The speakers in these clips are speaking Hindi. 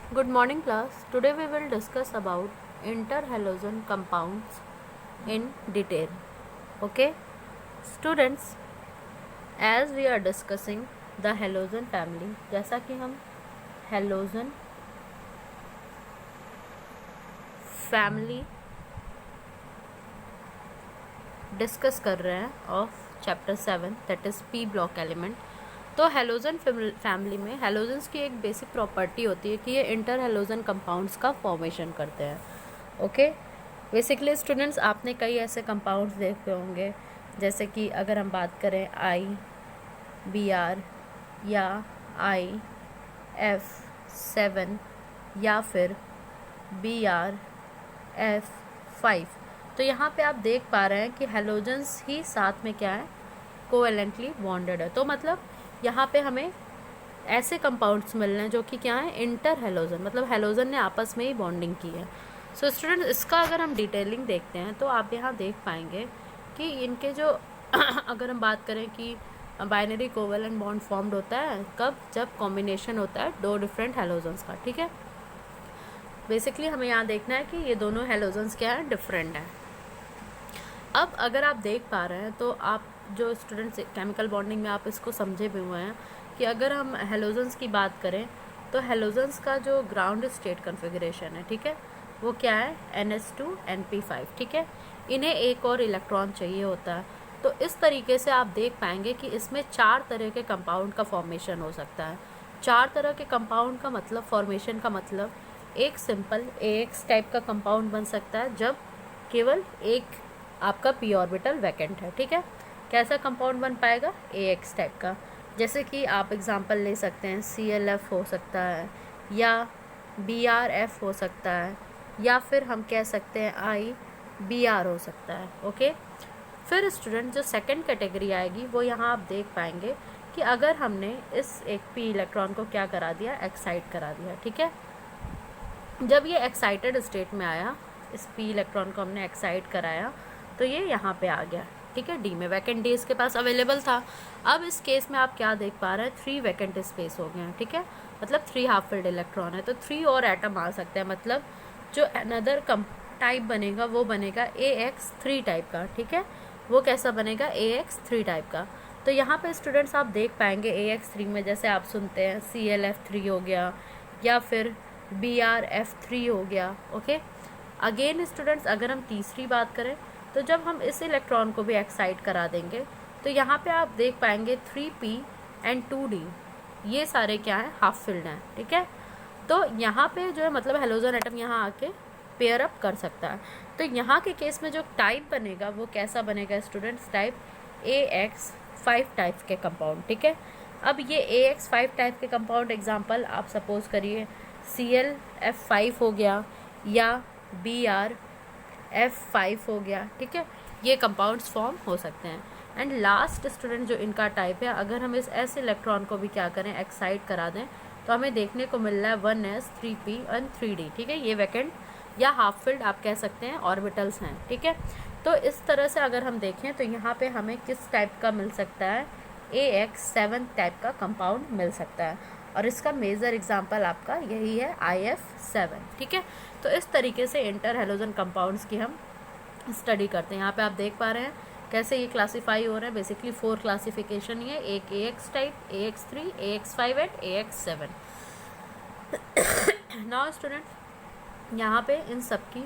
Good morning class. Today we will discuss about interhalogen compounds in detail. Okay? Students, as we are discussing the halogen family, जैसा कि हम halogen family डिस्कस कर रहे हैं of chapter 7 that is P block element. तो हेलोजन फैमिली में हेलोजन्स की एक बेसिक प्रॉपर्टी होती है कि ये इंटर हेलोजन कंपाउंड्स का फॉर्मेशन करते हैं। ओके, बेसिकली स्टूडेंट्स आपने कई ऐसे कंपाउंड्स देखे होंगे, जैसे कि अगर हम बात करें IBr या IF7 या फिर BrF5। तो यहाँ पे आप देख पा रहे हैं कि हेलोजन्स ही साथ में क्या है, कोवेलेंटली बॉन्डेड है। तो मतलब यहाँ पे हमें ऐसे कंपाउंड्स मिल रहे हैं जो कि क्या है, इंटर हेलोजन, मतलब हेलोजन ने आपस में ही बॉन्डिंग की है। सो स्टूडेंट, इसका अगर हम डिटेलिंग देखते हैं तो आप यहाँ देख पाएंगे कि इनके जो अगर हम बात करें कि बाइनरी कोवेलेंट बॉन्ड फॉर्म्ड होता है कब, जब कॉम्बिनेशन होता है दो डिफरेंट हेलोजन्स का। ठीक है, बेसिकली हमें यहाँ देखना है कि ये दोनों हेलोजन्स क्या है, डिफरेंट है। अब अगर आप देख पा रहे हैं तो आप जो स्टूडेंट्स केमिकल बॉन्डिंग में आप इसको समझे भी हुए हैं कि अगर हम हेलोजन्स की बात करें तो हेलोजन्स का जो ग्राउंड स्टेट कन्फिगरेशन है, ठीक है, वो क्या है, NH2NP5। ठीक है, इन्हें एक और इलेक्ट्रॉन चाहिए होता है। तो इस तरीके से आप देख पाएंगे कि इसमें 4 तरह के कंपाउंड का फॉर्मेशन हो सकता है। 4 तरह के कंपाउंड का मतलब, फॉर्मेशन का मतलब, एक सिंपल AX टाइप का कंपाउंड बन सकता है जब केवल एक आपका p ऑर्बिटल वैकेंट है। ठीक है, कैसा कंपाउंड बन पाएगा, AX टाइप का। जैसे कि आप एग्जांपल ले सकते हैं, ClF हो सकता है या BrF हो सकता है या फिर हम कह सकते हैं IBr हो सकता है। ओके, फिर स्टूडेंट जो सेकंड कैटेगरी आएगी वो यहाँ आप देख पाएंगे कि अगर हमने इस एक p इलेक्ट्रॉन को क्या करा दिया, एक्साइट करा दिया। ठीक है, जब ये एक्साइटेड स्टेट में आया, इस p इलेक्ट्रॉन को हमने एक्साइट कराया तो ये यहाँ पे आ गया। ठीक है, डी में वैकेंट डी इसके पास अवेलेबल था। अब इस केस में आप क्या देख पा रहे हैं, 3 वैकेंट स्पेस हो गए हैं। ठीक है, मतलब 3 हाफ फिल्ड इलेक्ट्रॉन है, तो 3 और एटम आ सकते हैं। मतलब जो अनदर टाइप बनेगा वो बनेगा AX3 टाइप का। ठीक है, वो कैसा बनेगा, AX3 टाइप का। तो यहाँ पे स्टूडेंट्स आप देख पाएंगे AX3 में जैसे आप सुनते हैं ClF3 हो गया या फिर BrF3 हो गया। ओके, अगेन स्टूडेंट्स अगर हम तीसरी बात करें तो जब हम इस इलेक्ट्रॉन को भी एक्साइट करा देंगे तो यहाँ पे आप देख पाएंगे 3p एंड 2d, ये सारे क्या है, हाफ फिल्ड हैं। ठीक है, तो यहाँ पे जो है मतलब हेलोजन एटम यहाँ आके पेयर अप कर सकता है। तो यहाँ के केस में जो टाइप बनेगा वो कैसा बनेगा स्टूडेंट्स, टाइप AX5 टाइप के कंपाउंड। ठीक है, अब ये AX5 टाइप के कंपाउंड एग्जाम्पल आप सपोज करिए ClF5 हो गया या BrF5 हो गया। ठीक है, ये कंपाउंड्स फॉर्म हो सकते हैं। एंड लास्ट स्टूडेंट जो इनका टाइप है, अगर हम इस S इलेक्ट्रॉन को भी क्या करें, एक्साइट करा दें तो हमें देखने को मिल रहा है 1s 3p एंड 3d। ठीक है, ये वैकेंट या हाफ फिल्ड आप कह सकते हैं ऑर्बिटल्स हैं। ठीक है, तो इस तरह से अगर हम देखें तो यहाँ पे हमें किस टाइप का मिल सकता है, AX7 टाइप का कंपाउंड मिल सकता है और इसका मेजर एग्जाम्पल आपका यही है IF7। ठीक है, तो इस तरीके से इंटर हेलोजन कंपाउंड्स की हम स्टडी करते हैं। यहाँ पे आप देख पा रहे हैं कैसे ये क्लासीफाई हो रहे हैं। बेसिकली 4 क्लासिफिकेशन ही है, एक AX type, AX3, AX5 and AX7। Now student, यहाँ पे इन सब की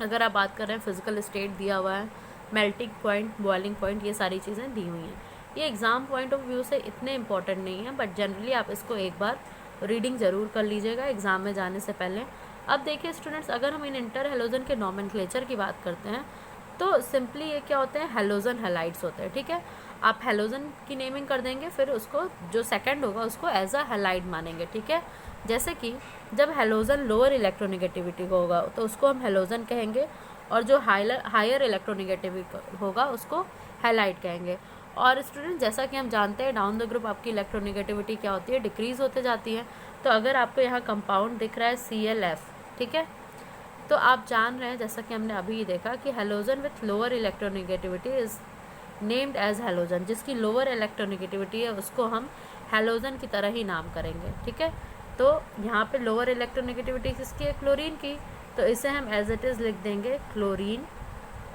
अगर आप बात कर रहे हैं, फिजिकल स्टेट दिया हुआ है, मेल्टिंग पॉइंट, बॉइलिंग पॉइंट, ये सारी चीज़ें दी हुई हैं। ये एग्ज़ाम पॉइंट ऑफ व्यू से इतने इंपॉर्टेंट नहीं है, बट जनरली आप इसको एक बार रीडिंग ज़रूर कर लीजिएगा एग्ज़ाम में जाने से पहले। अब देखिए स्टूडेंट्स, अगर हम इन इंटर हेलोजन के नॉमेनक्लेचर की बात करते हैं तो सिंपली ये क्या होते हैं, हेलोजन हेलाइड्स होते हैं। ठीक है, आप हेलोजन की नेमिंग कर देंगे, फिर उसको जो सेकंड होगा उसको एज अ हेलाइड मानेंगे। ठीक है, जैसे कि जब हेलोजन लोअर इलेक्ट्रोनेगेटिविटी का होगा तो उसको हम हेलोजन कहेंगे और जो हायर इलेक्ट्रोनेगेटिविटी होगा उसको हेलाइड कहेंगे। और स्टूडेंट जैसा कि हम जानते हैं डाउन द ग्रुप आपकी इलेक्ट्रोनेगेटिविटी क्या होती है, डिक्रीज होते जाती है। तो अगर आपको यहाँ कंपाउंड दिख रहा है ClF, ठीक है, तो आप जान रहे हैं जैसा कि हमने अभी देखा कि halogen with lower electronegativity is named as halogen, जिसकी लोअर इलेक्ट्रोनेगेटिविटी है उसको हम हेलोजन की तरह ही नाम करेंगे। ठीक है, तो यहाँ पे लोअर इलेक्ट्रोनेगेटिविटी किसकी है, क्लोरीन की, तो इसे हम एज इट इज़ लिख देंगे क्लोरीन,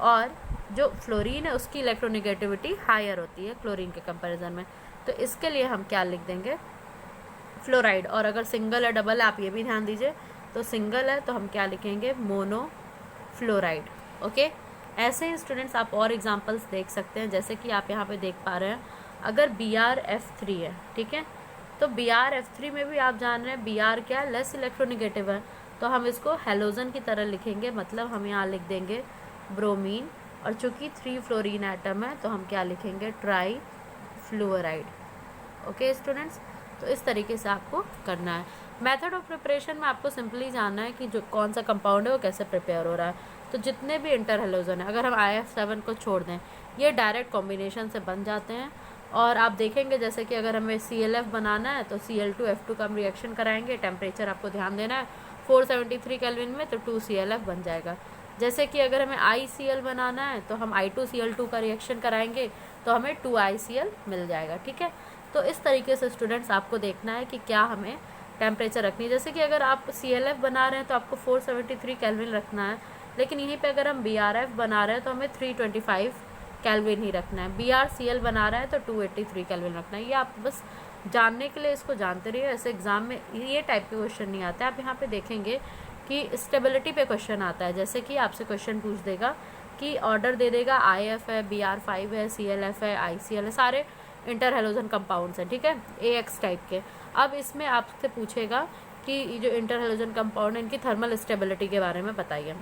और जो फ्लोरीन है उसकी इलेक्ट्रोनेगेटिविटी हायर होती है क्लोरीन के कंपैरिजन में, तो इसके लिए हम क्या लिख देंगे, फ्लोराइड। और अगर सिंगल है डबल है आप ये भी ध्यान दीजिए, तो सिंगल है तो हम क्या लिखेंगे, मोनो फ्लोराइड। ओके, ऐसे ही स्टूडेंट्स आप और एग्जांपल्स देख सकते हैं, जैसे कि आप यहाँ पे देख पा रहे हैं, अगर BrF3 है, ठीक है, तो BrF3 में भी आप जान रहे हैं Br क्या है, लेस इलेक्ट्रोनेगेटिव है, तो हम इसको हेलोजन की तरह लिखेंगे, मतलब हम यहाँ लिख देंगे ब्रोमीन, और चूँकि 3 फ्लोरीन एटम है तो हम क्या लिखेंगे, ट्राई फ्लोराइड। ओके स्टूडेंट्स, तो इस तरीके से आपको करना है। मेथड ऑफ प्रिपरेशन में आपको सिंपली जानना है कि जो कौन सा कंपाउंड है वो कैसे प्रिपेयर हो रहा है। तो जितने भी इंटर हेलोजन है, अगर हम IF7 को छोड़ दें, ये डायरेक्ट कॉम्बिनेशन से बन जाते हैं, और आप देखेंगे जैसे कि अगर हमें ClF बनाना है तो Cl2F2 का हम रिएक्शन कराएंगे, टेम्परेचर आपको ध्यान देना है 473 केल्विन में, तो 2ClF बन जाएगा। जैसे कि अगर हमें ICl बनाना है तो हम I2Cl2 का रिएक्शन कराएंगे तो हमें 2ICl मिल जाएगा, ठीक है। तो इस तरीके से स्टूडेंट्स आपको देखना है कि क्या हमें टेम्परेचर रखनी है। जैसे कि अगर आप ClF बना रहे हैं तो आपको 473 केल्विन रखना है, लेकिन यहीं पे अगर हम BrF बना रहे हैं तो हमें 325 केल्विन ही रखना है। BrCl बना रहा है तो 283 केल्विन रखना है। ये आप बस जानने के लिए इसको जानते रहिए, ऐसे एग्जाम में ये टाइप के क्वेश्चन नहीं आते। आप यहाँ पे देखेंगे कि स्टेबिलिटी पे क्वेश्चन आता है, जैसे कि आपसे क्वेश्चन पूछ देगा कि ऑर्डर दे देगा, IF है, BR5 है, ClF है, ICl है, सारे इंटर हेलोजन कंपाउंड्स हैं, ठीक है, AX टाइप के। अब इसमें आपसे पूछेगा कि जो इंटर हेलोजन कंपाउंड है इनकी थर्मल स्टेबिलिटी के बारे में बताइए।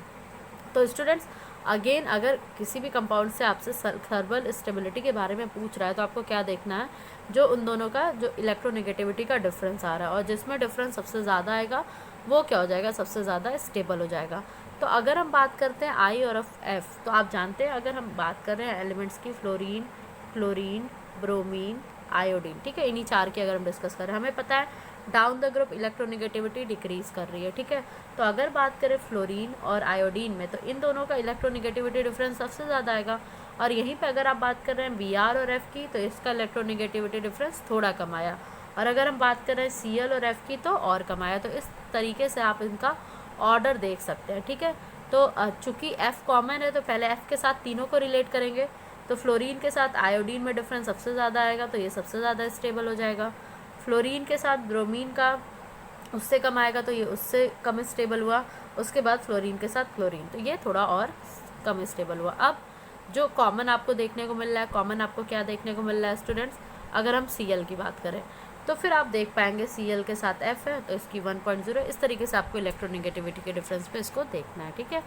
तो स्टूडेंट्स अगेन अगर किसी भी कंपाउंड से आपसे थर्मल स्टेबिलिटी के बारे में पूछ रहा है तो आपको क्या देखना है, जो उन दोनों का जो इलेक्ट्रोनेगेटिविटी का डिफरेंस आ रहा है, और जिसमें डिफरेंस सबसे ज़्यादा आएगा वो क्या हो जाएगा, सबसे ज़्यादा स्टेबल हो जाएगा। तो अगर हम बात करते हैं I और F, तो आप जानते हैं अगर हम बात कर रहे हैं एलिमेंट्स की, फ्लोरीन, क्लोरीन, ब्रोमीन, आयोडीन, ठीक है, इन्हीं 4 की अगर हम डिस्कस करें, हमें पता है down the group electronegativity decrease कर रही है, ठीक है। तो अगर बात करें फ्लोरीन और आयोडीन में, तो इन दोनों का इलेक्ट्रोनेगेटिविटी डिफरेंस सबसे ज़्यादा आएगा, और यहीं पे अगर आप बात कर रहे हैं Br और F की, तो इसका इलेक्ट्रोनेगेटिविटी डिफरेंस थोड़ा कम आया, और अगर हम बात कर रहे हैं Cl और F की तो और कम आया। तो इस तरीके से आप इनका ऑर्डर देख सकते हैं, ठीक है। तो चूँकि F कॉमन है तो पहले F के साथ तीनों को रिलेट करेंगे, तो फ्लोरीन के साथ आयोडीन में डिफरेंस सबसे ज़्यादा आएगा, तो ये सबसे ज़्यादा स्टेबल हो जाएगा। फ्लोरीन के साथ ब्रोमीन का उससे कम आएगा, तो ये उससे कम स्टेबल हुआ। उसके बाद फ्लोरीन के साथ क्लोरीन, तो ये थोड़ा और कम स्टेबल हुआ। अब जो कॉमन आपको देखने को मिल रहा है, कॉमन आपको क्या देखने को मिल रहा है स्टूडेंट्स, अगर हम Cl की बात करें तो फिर आप देख पाएंगे Cl के साथ F है तो इसकी 1.0, इस तरीके से आपको इलेक्ट्रोनेगेटिविटी के डिफरेंस पे इसको देखना है, ठीक है।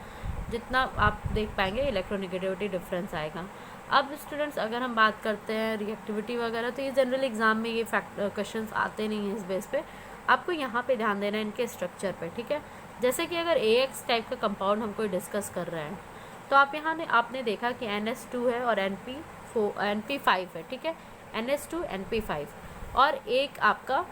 जितना आप देख पाएंगे इलेक्ट्रोनेगेटिविटी डिफरेंस आएगा। अब स्टूडेंट्स अगर हम बात करते हैं रिएक्टिविटी वगैरह, तो ये जनरली एग्जाम में ये क्वेश्चंस आते नहीं हैं इस बेस पे, आपको यहाँ पे ध्यान देना है इनके स्ट्रक्चर पे, ठीक है। जैसे कि अगर AX टाइप का कंपाउंड हम कोई डिस्कस कर रहे हैं, तो आप यहाँ आपने देखा कि NS2 है और NP5 है, ठीक है, NS2 NP5, और एक आपका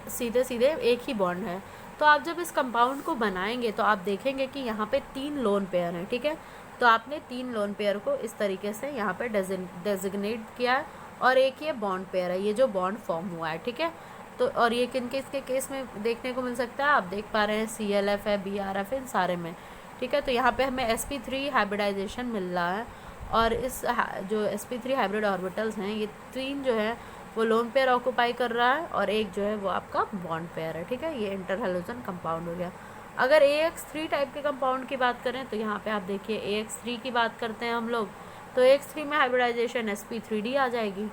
सीधे सीधे एक ही बॉन्ड है। तो आप जब इस कंपाउंड को बनाएंगे तो आप देखेंगे कि यहाँ पे 3 लोन पेयर हैं, ठीक है। तो आपने 3 लोन पेयर को इस तरीके से यहाँ पे डेजिग्नेट किया है, और एक ये बॉन्ड पेयर है, ये जो बॉन्ड फॉर्म हुआ है, ठीक है। तो और ये किन के इसके केस में देखने को मिल सकता है, आप देख पा रहे हैं ClF है, BrF है, इन सारे में, ठीक है। तो यहाँ पे हमें sp3 हाइब्रिडाइजेशन मिल रहा है, और इस जो sp3 हाइब्रिड ऑर्बिटल्स हैं ये 3 जो है वो लोन पेयर ऑक्यूपाई कर रहा है, और एक जो है वो आपका बॉन्ड पेयर है, ठीक है। ये इंटर हेलोजन कंपाउंड हो गया। अगर AX3 टाइप के कंपाउंड की बात करें तो यहाँ पे आप देखिए AX3 की बात करते हैं हम लोग, तो AX3 में हाइब्रिडाइजेशन sp3d आ जाएगी।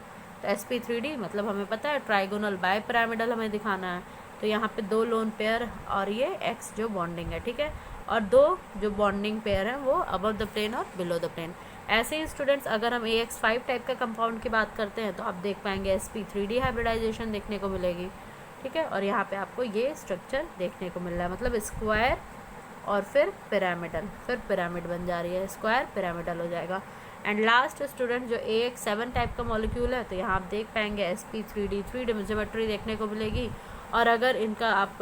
तो sp3d मतलब हमें पता है ट्राइगोनल बाय पिरामिडल हमें दिखाना है, तो यहाँ पे 2 लोन पेयर और ये X जो बॉन्डिंग है, ठीक है, और 2 जो बॉन्डिंग पेयर हैं वो अबव द प्लेन और बिलो द प्लेन। ऐसे ही स्टूडेंट्स अगर हम AX5 टाइप का कंपाउंड की बात करते हैं तो आप देख पाएंगे sp3d हाइब्रिडाइजेशन देखने को मिलेगी, ठीक है। और यहाँ पे आपको ये स्ट्रक्चर देखने को मिल रहा है, मतलब स्क्वायर और फिर पिरामिडल, फिर पिरामिड बन जा रही है, स्क्वायर पिरामिडल हो जाएगा। एंड लास्ट स्टूडेंट जो AX7 टाइप का मॉलिक्यूल है, तो यहाँ आप देख पाएंगे sp3d 3 ज्योमेट्री देखने को मिलेगी। और अगर इनका आप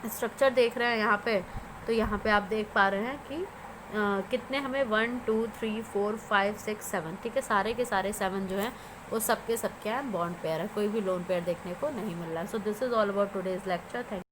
स्ट्रक्चर देख रहे हैं यहाँ पे, तो यहाँ पे आप देख पा रहे हैं कि कितने हमें 1 2 3 4 5 6 7, ठीक है, सारे के सारे 7 जो हैं वो सबके सब क्या है, बॉन्ड पेयर है, कोई भी लोन पेयर देखने को नहीं मिल रहा है। So this is all about today's lecture. Thank